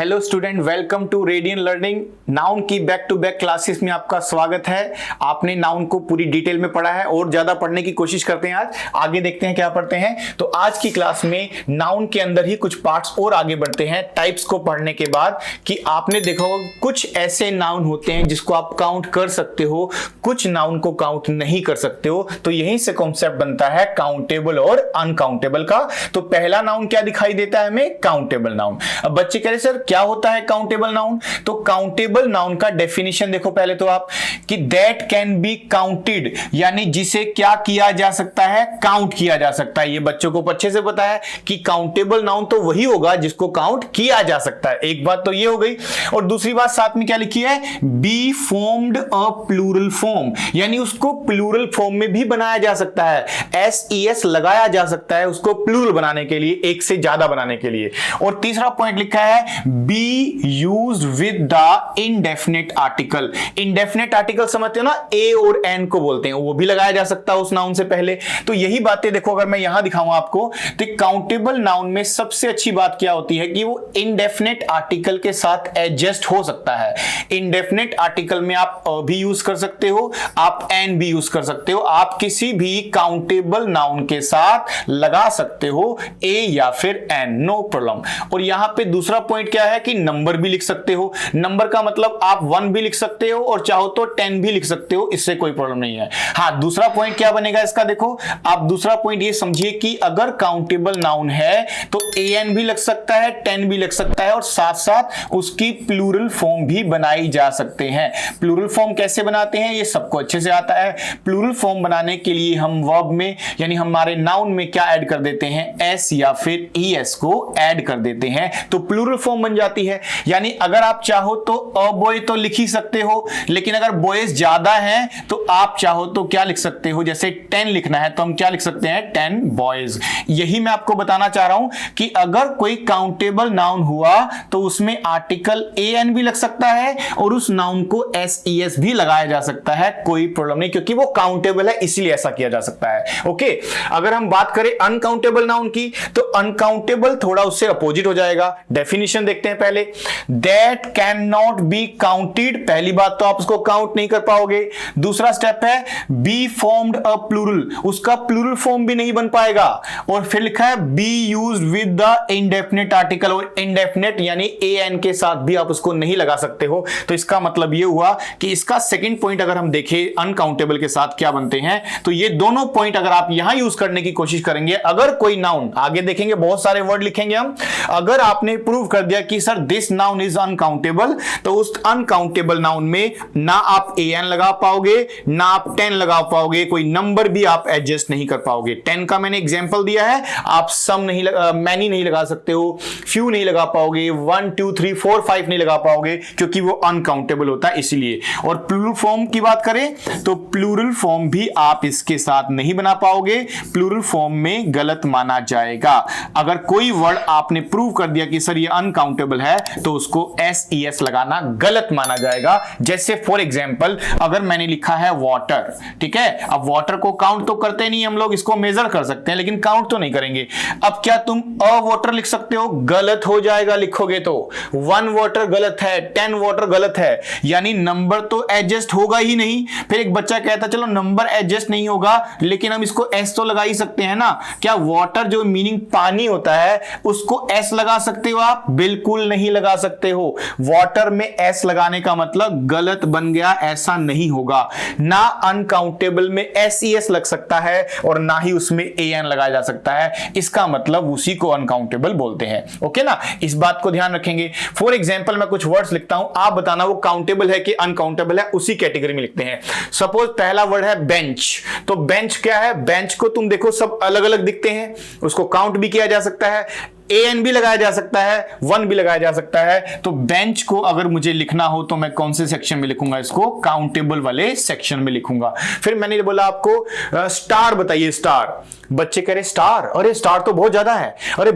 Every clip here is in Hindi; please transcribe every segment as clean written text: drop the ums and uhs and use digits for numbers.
Hello student, welcome to Radian Learning. Noun की बैक टू बैक क्लासेस में आपका स्वागत है। आपने नाउन को पूरी डिटेल में पढ़ा है और ज्यादा पढ़ने की कोशिश करते हैं। आज आगे देखते हैं क्या पढ़ते हैं। तो आज की क्लास में नाउन के अंदर ही कुछ पार्ट्स और आगे बढ़ते हैं टाइप्स को पढ़ने के बाद, कि आपने देखा होगा कुछ ऐसे नाउन होते हैं जिसको आप काउंट कर सकते हो, कुछ नाउन को काउंट नहीं कर सकते हो। तो यहीं से कॉन्सेप्ट बनता है काउंटेबल और अनकाउंटेबल का। तो पहला नाउन क्या दिखाई देता है हमें? Countable noun. अब बच्चे कह रहे सर क्या होता है काउंटेबल नाउन? तो काउंटेबल नाउन का डेफिनेशन देखो पहले तो आप, कि दैट कैन बी काउंटेड, यानी जिसे क्या किया जा सकता है? काउंट किया जा सकता है। ये बच्चों को अच्छे से पता है कि काउंटेबल नाउन तो वही होगा जिसको काउंट किया जा सकता है। एक बात तो ये हो गई। और दूसरी बात साथ में क्या लिखी है? Be formed a plural form, यानी उसको प्लूरल फॉर्म में भी बनाया जा सकता है। एस लगाया जा सकता है उसको प्लूरल बनाने के लिए, एक से ज्यादा बनाने के लिए। और तीसरा पॉइंट लिखा है be used with the indefinite article. Indefinite article समझते हो ना, ए और एन को बोलते हैं, वो भी लगाया जा सकता है उस नाउन से पहले। तो यही बातें देखो, अगर मैं यहां दिखाऊं आपको, तो काउंटेबल नाउन में सबसे अच्छी बात क्या होती है कि वो इंडेफिनिट आर्टिकल के साथ एडजस्ट हो सकता है। इंडेफिनिट आर्टिकल में आप भी यूज कर सकते हो, आप एन भी यूज कर सकते हो, आप किसी भी काउंटेबल नाउन के साथ लगा सकते हो ए या फिर एन, नो प्रॉब्लम। और यहां पे दूसरा पॉइंट क्या है कि नंबर भी लिख सकते हो। नंबर का मतलब आप 1 भी लिख सकते हो और चाहो तो 10 भी लिख सकते हो, इससे कोई प्रॉब्लम नहीं है। हाँ, दूसरा पॉइंट क्या बनेगा इसका? देखो आप दूसरा पॉइंट ये समझिए कि अगर काउंटेबल नाउन है तो एन भी लग सकता है, 10 भी लग सकता है, और साथ साथ उसकी प्लूरल फॉर्म भी बनाई जा सकते हैं। प्लूरल फॉर्म कैसे बनाते हैं ये सबको अच्छे से आता है। प्लूरल फॉर्म बनाने के लिए हम वर्ब में, यानी हमारे नाउन में क्या ऐड कर देते हैं? एस या फिर ईएस को ऐड कर देते हैं, तो प्लूरल फॉर्म बन जाती है। यानी अगर आप चाहो तो अ बॉय तो लिख ही सकते हो, लेकिन अगर बॉयज ज्यादा हैं तो आप चाहो तो क्या लिख सकते हो? जैसे 10 लिखना है तो हम क्या लिख सकते हैं? 10 बॉयज। यही मैं आपको बताना चाह रहा हूं कि अगर कोई काउंटेबल नाउन हुआ तो उसमें आर्टिकल एन भी लग सकता है और उस नाउन को एस भी लगाया जा सकता है, कोई प्रॉब्लम नहीं, क्योंकि वो काउंटेबल है इसलिए ऐसा किया जा सकता है। ओके, अगर हम बात करें अनकाउंटेबल नाउन की, तो अनकाउंटेबल थोड़ा उससे अपोजिट हो जाएगा। डेफिनेशन देखते हैं पहले। That can not be counted, पहली बात तो आप उसको काउंट नहीं कर पाओगे। दूसरा स्टेप है बी फॉर्म्ड अ प्लूरल, उसका प्लूरल फॉर्म भी नहीं बन पाएगा। और फिर लिखा है be used with the indefinite article, और इंडेफिनिट यानी एन के साथ भी आप उसको नहीं लगा सकते हो। तो इसका मतलब यह हुआ कि इसका सेकंड पॉइंट अगर हम देखें अनकाउंटेबल के साथ क्या बनते हैं, तो ये दोनों पॉइंट अगर आप यहां यूज करने की कोशिश करेंगे, अगर कोई नाउन, आगे देखेंगे बहुत सारे वर्ड लिखेंगे हम, अगर आपने प्रूव कर दिया कि sir this noun is uncountable, तो उस अनकाउंटेबल नाउन में ना आप एन लगा पाओगे, ना आप 10 लगा पाओगे, कोई नंबर भी आप एडजस्ट नहीं कर पाओगे। 10 का मैंने एग्जांपल दिया है, आप सम नहीं मैनी नहीं लगा सकते हो, फ्यू नहीं लगा पाओगे, 1 2 3 4 5 नहीं लगा पाओगे, क्योंकि वो अनकाउंटेबल होता है इसलिए। और प्लूरल फॉर्म की बात करें तो प्लूरल फॉर्म भी आप इसके साथ नहीं बना पाओगे, प्लूरल फॉर्म में गलत माना जाएगा। अगर कोई वर्ड आपने प्रूव कर दिया कि सर ये अनकाउंटेबल है, तो उसको एस लगाना गलत माना जाएगा। जैसे फॉर एग्जांपल अगर मैंने लिखा है वाटर, ठीक है, अब वाटर को काउंट तो करते नहीं हम लोग, इसको मेजर कर सकते हैं लेकिन काउंट तो नहीं करेंगे। अब क्या तुम अ वाटर लिख सकते हो? गलत हो जाएगा लिखोगे तो। 1 वाटर गलत है, 10 वाटर गलत है, यानी नंबर तो एडजस्ट होगा ही नहीं। फिर एक बच्चा कहता चलो नंबर एडजस्ट नहीं होगा, लेकिन हम इसको एस तो लगा ही सकते हैं ना। क्या वाटर जो मीनिंग पानी होता है उसको एस लगा सकते हो आप? बिल्कुल नहीं लगा सकते हो। वाटर में एस लगाने का मतलब गलत बन गया, ऐसा नहीं होगा। ना अनकाउंटेबल में एस लग सकता है और ना ही उसमें एन लगाया जा सकता है, इसका मतलब उसी को अनकाउंटेबल बोलते हैं। ओके ना, इस बात को ध्यान रखेंगे। फॉर एग्जांपल मैं कुछ वर्ड्स लिखता हूं, आप बताना वो काउंटेबल है कि अनकाउंटेबल है, उसी कैटेगरी में लिखते हैं। सपोज पहला वर्ड है बेंच, तो बेंच क्या है? बेंच को तुम देखो सब अलग अलग दिखते हैं, उसको काउंट भी किया जा सकता है, एन भी लगाया जा सकता है, 1 भी लगाया जा सकता है। तो बेंच को अगर मुझे लिखना हो तो मैं कौन से सेक्शन में लिखूंगा? इसको काउंटेबल वाले सेक्शन में लिखूंगा। फिर मैंने बोला आपको स्टार बताइए, स्टार। बच्चे कह रहे स्टार, अरे स्टार तो बहुत ज्यादा है, अरे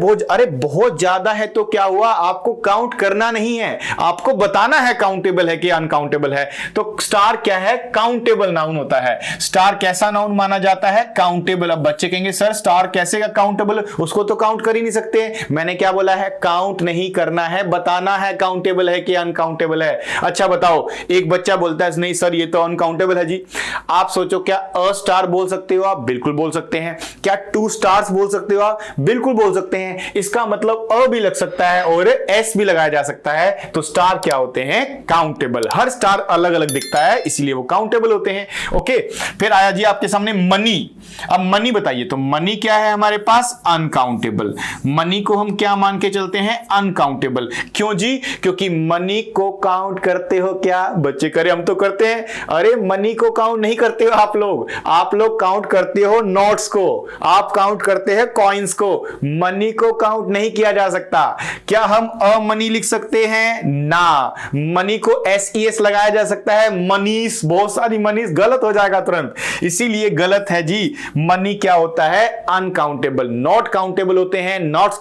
बहुत ज्यादा है तो क्या हुआ, आपको काउंट करना नहीं है, आपको बताना है काउंटेबल है कि अनकाउंटेबल है। तो स्टार क्या है, काउंटेबल नाउन होता है। स्टार कैसा नाउन माना जाता है, काउंटेबल। अब बच्चे कहेंगे सर स्टार कैसे का काउंटेबल, उसको तो काउंट कर ही नहीं सकते। मैंने क्या बोला है, काउंट नहीं करना है, बताना है काउंटेबल है कि अनकाउंटेबल है। अच्छा बताओ, एक बच्चा बोलता है नहीं सर ये तो अनकाउंटेबल है जी। आप सोचो क्या अ स्टार बोल सकते हो आप, बिल्कुल बोल सकते हैं। क्या 2 स्टार्स बोल सकते हो आप, बिल्कुल बोल सकते हैं। इसका मतलब अ भी लग सकता है और एस भी लगाया जा सकता है। तो स्टार क्या होते हैं, काउंटेबल। हर स्टार अलग अलग दिखता है इसलिए वो काउंटेबल होते हैं। ओके, फिर आया जी आपके सामने मनी। अब मनी बताइए, तो मनी क्या है हमारे पास, अनकाउंटेबल। मनी को हम क्या मान के चलते हैं, अनकाउंटेबल। क्यों जी, क्योंकि मनी को काउंट करते हो क्या, बच्चे करे हम तो करते हैं। अरे मनी को काउंट नहीं करते हो आप लोग काउंट करते हो नोट्स को, आप काउंट करते हैं कॉइन्स को। मनी को काउंट नहीं किया जा सकता। क्या हम अ मनी लिख सकते हैं ना, मनी को SES लगाया जा सकता है, मनीस, बहुत सारी मनीस, गलत हो जाएगा तुरंत, इसीलिए गलत है जी। मनी क्या होता है, अनकाउंटेबल। नोट काउंटेबल होते हैं, नोट्स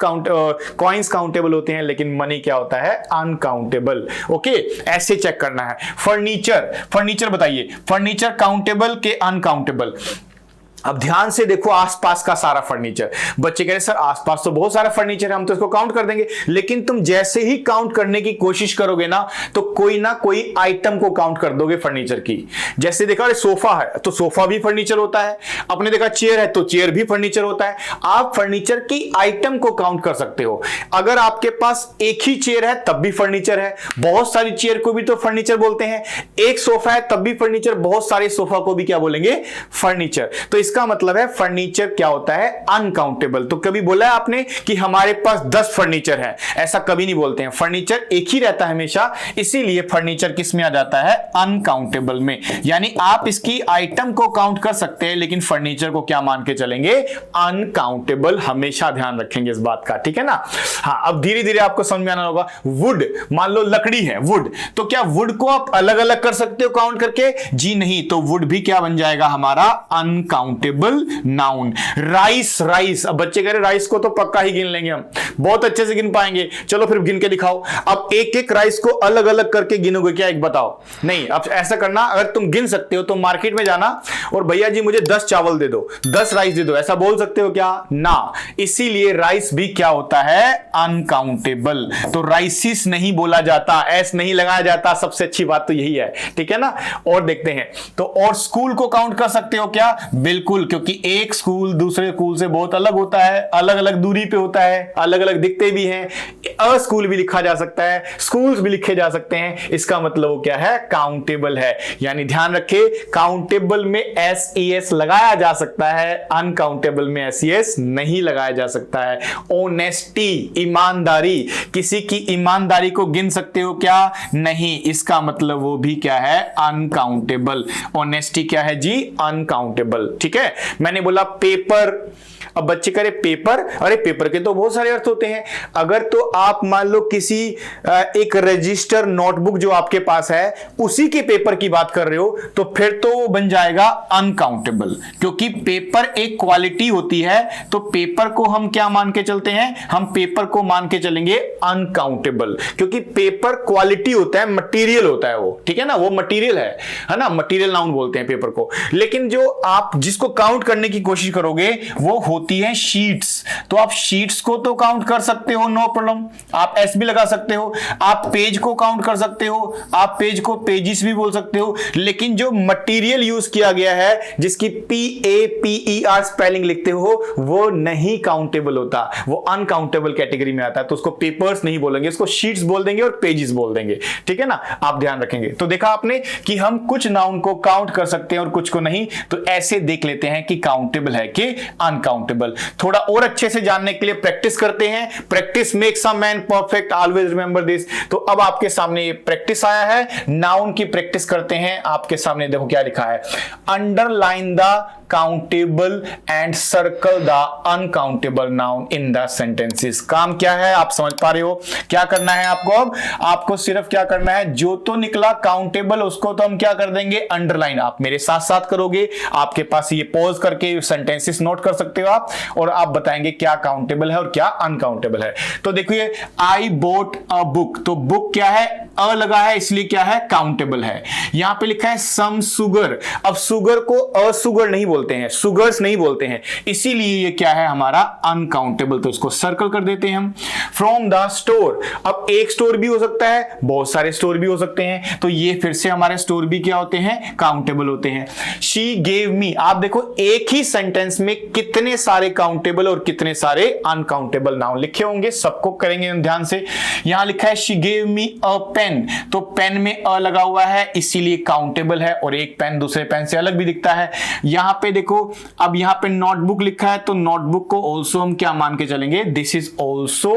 कॉइन्स काउंटेबल होते हैं, लेकिन मनी क्या होता है, अनकाउंटेबल। ओके, ऐसे चेक करना है। फर्नीचर बताइए, फर्नीचर काउंटेबल के अनकाउंटेबल। अब ध्यान से देखो आसपास का सारा फर्नीचर। बच्चे कह रहे सर आसपास तो बहुत सारा फर्नीचर है, हम तो इसको काउंट कर देंगे। लेकिन तुम जैसे ही काउंट करने की कोशिश करोगे ना कोई आइटम को काउंट कर दोगे फर्नीचर की। जैसे देखा, अरे सोफा है तो सोफा भी फर्नीचर होता है, आपने देखा चेयर है तो चेयर भी फर्नीचर होता है। आप फर्नीचर की आइटम को काउंट कर सकते हो। अगर आपके पास एक ही चेयर है तब भी फर्नीचर है, बहुत सारी चेयर को भी तो फर्नीचर बोलते हैं। एक सोफा है तब भी फर्नीचर, बहुत सारे सोफा को भी क्या बोलेंगे, फर्नीचर। तो इसका मतलब है फर्नीचर क्या होता है, अनकाउंटेबल। तो कभी बोला है आपने कि हमारे पास 10 फर्नीचर है, ऐसा कभी नहीं बोलते हैं। फर्नीचर एक ही रहता है हमेशा, इसीलिए फर्नीचर किस में आ जाता है, अनकाउंटेबल में। यानी आप इसकी आइटम को काउंट कर सकते हैं लेकिन फर्नीचर को क्या मान के चलेंगे, अनकाउंटेबल। हमेशा ध्यान रखेंगे इस बात का, ठीक है ना। हाँ, अब धीरे धीरे आपको समझ में आना होगा। वुड, मान लो लकड़ी है वुड, तो क्या वुड को आप अलग अलग कर सकते हो काउंट करके, जी नहीं। तो वुड भी क्या बन जाएगा हमारा, अनकाउंटेबल नाउन। राइस, अब बच्चे कह रहे राइस को तो पक्का ही गिन लेंगे हम, बहुत अच्छे से गिन पाएंगे। चलो फिर गिन के दिखाओ। अब एक एक राइस को अलग अलग करके गिनोगे क्या, एक बताओ। नहीं, अब ऐसा करना, अगर तुम गिन सकते हो तो मार्केट में जाना और भैया जी मुझे 10 चावल दे दो, 10 राइस दे दो, ऐसा बोल सकते हो क्या, ना। इसीलिए राइस भी क्या होता है, अनकाउंटेबल। तो राइसिस नहीं बोला जाता, एस नहीं लगाया जाता। सबसे अच्छी बात तो यही है, ठीक है ना। और देखते हैं तो, और स्कूल को काउंट कर सकते हो क्या, बिल्कुल, क्योंकि एक स्कूल दूसरे स्कूल से बहुत अलग होता है, अलग अलग दूरी पे होता है, अलग अलग दिखते भी हैं। अ स्कूल भी लिखा जा सकता है, स्कूल्स भी लिखे जा सकते हैं। इसका मतलब वो क्या है, काउंटेबल है। यानी ध्यान रखे, काउंटेबल में SES लगाया जा सकता है, अनकाउंटेबल में SES नहीं लगाया जा सकता है। ऑनेस्टी, ईमानदारी, किसी की ईमानदारी को गिन सकते हो क्या, नहीं। इसका मतलब वो भी क्या है, अनकाउंटेबल। ऑनेस्टी क्या है जी, अनकाउंटेबल, ठीक है। मैंने बोला पेपर, अब बच्चे करे पेपर, अरे पेपर के तो बहुत सारे अर्थ होते हैं। अगर तो आप मान लो किसी एक रजिस्टर नोटबुक जो आपके पास है उसी के पेपर की बात कर रहे हो तो फिर तो वो बन जाएगा अनकाउंटेबल, क्योंकि पेपर एक क्वालिटी होती है। तो पेपर को हम क्या मान के चलते हैं, हम पेपर को मान के चलेंगे अनकाउंटेबल, क्योंकि पेपर क्वालिटी होता है, मटेरियल होता है वो, ठीक है ना, वो मटेरियल है ना, मटेरियल नाउन बोलते हैं पेपर को। लेकिन जो आप जिसको काउंट करने की कोशिश करोगे वो होती है शीट्स। तो आप शीट्स को तो काउंट कर सकते हो, नो प्रॉब्लम, आप एस भी लगा सकते हो। आप पेज को काउंट कर सकते हो, आप पेज को पेजिस भी बोल सकते हो। लेकिन जो मटेरियल यूज किया गया है, जिसकी PAPER स्पेलिंग लिखते हो, वो नहीं काउंटेबल होता, वो अनकाउंटेबल कैटेगरी में आता है। तो उसको पेपर्स नहीं बोलेंगे, उसको शीट्स बोल देंगे और पेजिस बोल देंगे, ठीक है ना। आप ध्यान रखेंगे। तो देखा आपने कि हम कुछ नाउन को काउंट कर सकते हैं और कुछ को नहीं। तो ऐसे देख लेते हैं कि काउंटेबल है कि अनकाउंटेबल। थोड़ा और अच्छे से जानने के लिए प्रैक्टिस करते हैं। Practice makes a man perfect, always remember this. तो अब आपके सामने ये प्रैक्टिस आया है, नाउन की प्रैक्टिस करते हैं। आपके सामने देखो क्या लिखा है, underline the countable and circle the uncountable noun in the sentences. काम क्या है आप समझ पा रहे हो? क्या करना है आपको? अब आपको सिर्फ क्या करना है, जो तो निकला काउंटेबल उसको तो हम क्या कर देंगे, अंडरलाइन। आप मेरे साथ साथ करोगे, आपके पास ये पॉज करके सेंटेंसेस नोट कर सकते हो आप, और आप बताएंगे क्या काउंटेबल है और क्या अनकाउंटेबल है। तो देखिए, आई बोट अ बुक, तो बुक क्या है, अ लगा है इसलिए क्या है, काउंटेबल है। यहां पे लिखा है सम सुगर, अब सुगर को असुगर नहीं बोलते हैं, सुगर्स नहीं बोलते हैं, इसीलिए ये क्या है हमारा अनकाउंटेबल, तो इसको सर्कल कर देते हैं हम। फ्रॉम द स्टोर, अब एक स्टोर भी हो सकता है, बहुत सारे स्टोर भी हो सकते हैं, तो ये फिर से हमारे स्टोर भी क्या होते हैं, काउंटेबल होते हैं। शी गेव मी, आप देखो एक ही सेंटेंस में कितने सारे काउंटेबल और कितने सारे अनकाउंटेबल नाउन लिखे होंगे, सबको करेंगे ध्यान से। यहां लिखा है she gave me a pen, तो पेन में अ लगा हुआ है इसीलिए काउंटेबल है, और एक पेन दूसरे पेन से अलग भी दिखता है। यहां पे देखो, अब यहां पे नोटबुक लिखा है, तो नोटबुक को ऑल्सो हम क्या मान के चलेंगे, this is also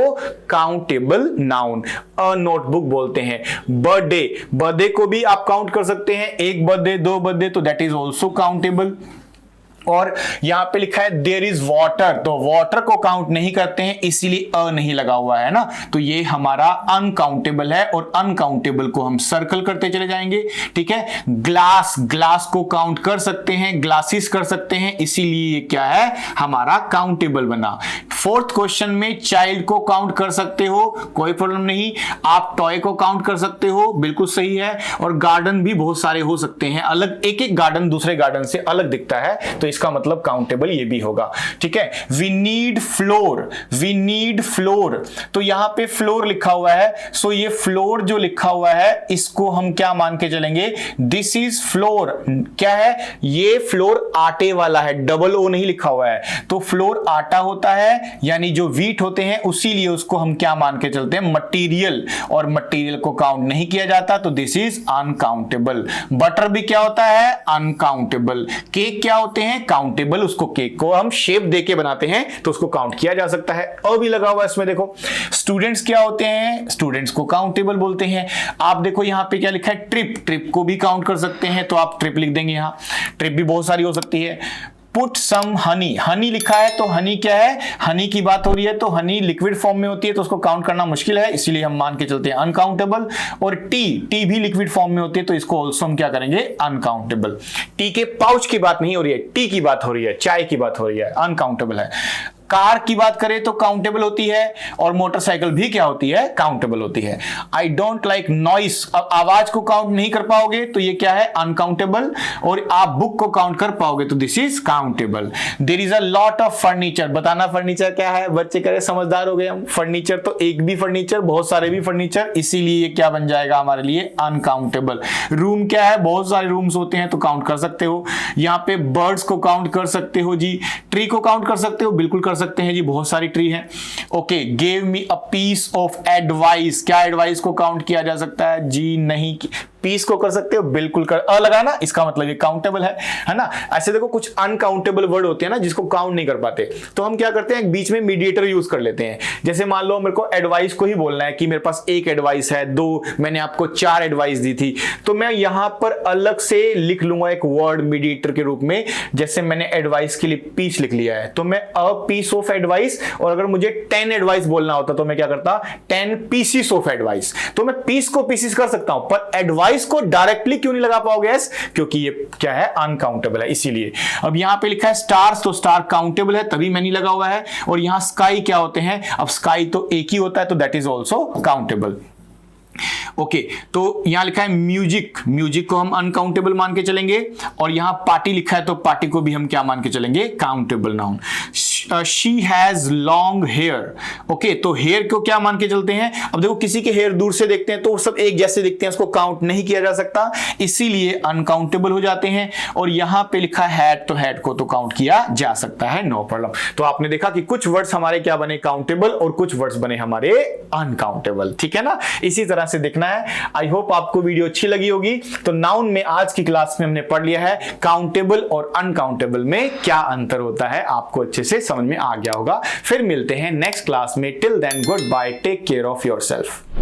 countable noun, a notebook बोलते हैं। बर्थडे, बर्थडे को भी आप काउंट कर सकते हैं, एक बर्थडे, दो बर्थडे, तो दैट इज ऑल्सो काउंटेबल। और यहां पे लिखा है देयर इज वाटर, तो वाटर को काउंट नहीं करते हैं इसीलिए अ नहीं लगा हुआ है ना, तो ये हमारा अनकाउंटेबल है, और अनकाउंटेबल को हम सर्कल करते चले जाएंगे। ठीक है, ग्लास, ग्लास को काउंट कर सकते हैं, ग्लासेस कर सकते हैं, इसीलिए ये क्या है हमारा काउंटेबल बना। फोर्थ क्वेश्चन में चाइल्ड को काउंट कर सकते हो, कोई प्रॉब्लम नहीं। आप टॉय को काउंट कर सकते हो, बिल्कुल सही है। और गार्डन भी बहुत सारे हो सकते हैं, अलग एक एक गार्डन दूसरे गार्डन से अलग दिखता है, तो इसका मतलब काउंटेबल ये भी होगा। ठीक है, we need flour, we need flour, तो यहां पे फ्लोर लिखा हुआ है, सो ये फ्लोर जो लिखा हुआ है इसको हम क्या मान के चलेंगे, दिस इज फ्लोर, क्या है ये फ्लोर आटे वाला है, डबल ओ नहीं लिखा हुआ है, तो फ्लोर आटा होता है यानी जो व्हीट होते हैं, उसीलिए उसको हम क्या मान के चलते हैं, मटीरियल, और मटीरियल को काउंट नहीं किया जाता, तो दिस इज अनकाउंटेबल। बटर भी क्या होता है, अनकाउंटेबल। केक क्या होते हैं, काउंटेबल, उसको केक को हम शेप देके बनाते हैं तो उसको काउंट किया जा सकता है, और भी लगा हुआ है इसमें देखो। स्टूडेंट्स क्या होते हैं, स्टूडेंट्स को काउंटेबल बोलते हैं। आप देखो यहां पे क्या लिखा है, ट्रिप, ट्रिप को भी काउंट कर सकते हैं, तो आप ट्रिप लिख देंगे, यहां ट्रिप भी बहुत सारी हो सकती है। पुट सम हनी, हनी लिखा है तो हनी क्या है, हनी की बात हो रही है, तो हनी लिक्विड फॉर्म में होती है तो उसको काउंट करना मुश्किल है, इसीलिए हम मान के चलते हैं अनकाउंटेबल। और टी, टी भी लिक्विड फॉर्म में होती है तो इसको ऑल्सो हम क्या करेंगे, अनकाउंटेबल। टी के पाउच की बात नहीं हो रही है, टी की बात हो रही है, चाय की बात हो रही है, अनकाउंटेबल है। कार की बात करें तो काउंटेबल होती है, और मोटरसाइकिल भी क्या होती है, काउंटेबल होती है। आई डोंट लाइक नॉइस, अब आवाज को काउंट नहीं कर पाओगे तो ये क्या है, अनकाउंटेबल, और आप बुक को काउंट कर पाओगे तो this is countable. There is a lot of furniture, बताना फर्नीचर क्या है, बच्चे करे समझदार हो गए हम, फर्नीचर तो एक भी फर्नीचर, बहुत सारे भी फर्नीचर, इसीलिए ये क्या बन जाएगा हमारे लिए, अनकाउंटेबल। रूम क्या है, बहुत सारे रूम्स होते हैं तो काउंट कर सकते हो। यहाँ पे बर्ड्स को काउंट कर सकते हो जी, ट्री को काउंट कर सकते हो, बिल्कुल कर सकते हैं जी, बहुत सारी ट्री है। Okay, give me a piece of advice, क्या एडवाइस को काउंट किया जा सकता है जी, नहीं। पीस को कर सकते हो, बिल्कुल कर, अ लगाना, इसका मतलब ये काउंटेबल है ना। ऐसे देखो कुछ अनकाउंटेबल वर्ड होते हैं ना जिसको काउंट नहीं कर पाते, तो हम क्या करते हैं, बीच में मीडिएटर यूज कर लेते हैं। जैसे मान लो मेरे को एडवाइस को ही बोलना है कि मेरे पास एक एडवाइस है, दो, मैंने आपको 4 एडवाइस दी थी, तो मैं यहां पर अलग से लिख लूंगा एक वर्ड मीडिएटर के रूप में। जैसे मैंने एडवाइस के लिए पीस लिख लिया है, तो मैं अ पीस ऑफ एडवाइस, और अगर मुझे 10 एडवाइस बोलना होता तो मैं क्या करता, 10 पीसेस ऑफ एडवाइस। तो मैं पीस को पीसेस कर सकता हूं, पर एडवाइस को डायरेक्टली क्यों नहीं लगा पाओगे, क्योंकि ये क्या है, अनकाउंटेबल है, इसीलिए। अब यहां पे लिखा है स्टार्स, तो स्टार काउंटेबल है तभी मैंने लगा हुआ है। और यहां स्काई क्या होते हैं, अब स्काई तो एक ही होता है तो that is also countable. Okay, तो यहां लिखा है म्यूजिक, म्यूजिक को हम अनकाउंटेबल मान के चलेंगे। और यहां पार्टी लिखा है तो पार्टी को भी हम क्या मान के चलेंगे, countable noun. She has long hair, okay, तो हेयर को क्या मान के चलते हैं। अब देखो किसी के हेयर दूर से देखते हैं तो सब एक जैसे दिखते हैं, उसको काउंट नहीं किया जा सकता, इसीलिए अनकाउंटेबल हो जाते हैं। और यहां पे लिखा है हैट, तो हैट को तो काउंट किया जा सकता है, नो प्रॉब्लम। तो आपने देखा कि कुछ वर्ड्स हमारे क्या बने, काउंटेबल, और कुछ वर्ड्स बने हमारे अनकाउंटेबल, ठीक है ना। इसी तरह से देखना है। आई होप आपको वीडियो अच्छी लगी होगी। तो नाउन में आज की क्लास में हमने पढ़ लिया है काउंटेबल और अनकाउंटेबल में क्या अंतर होता है, आपको अच्छे से समझ में आ गया होगा। फिर मिलते हैं नेक्स्ट क्लास में। Till then good bye, take care of yourself.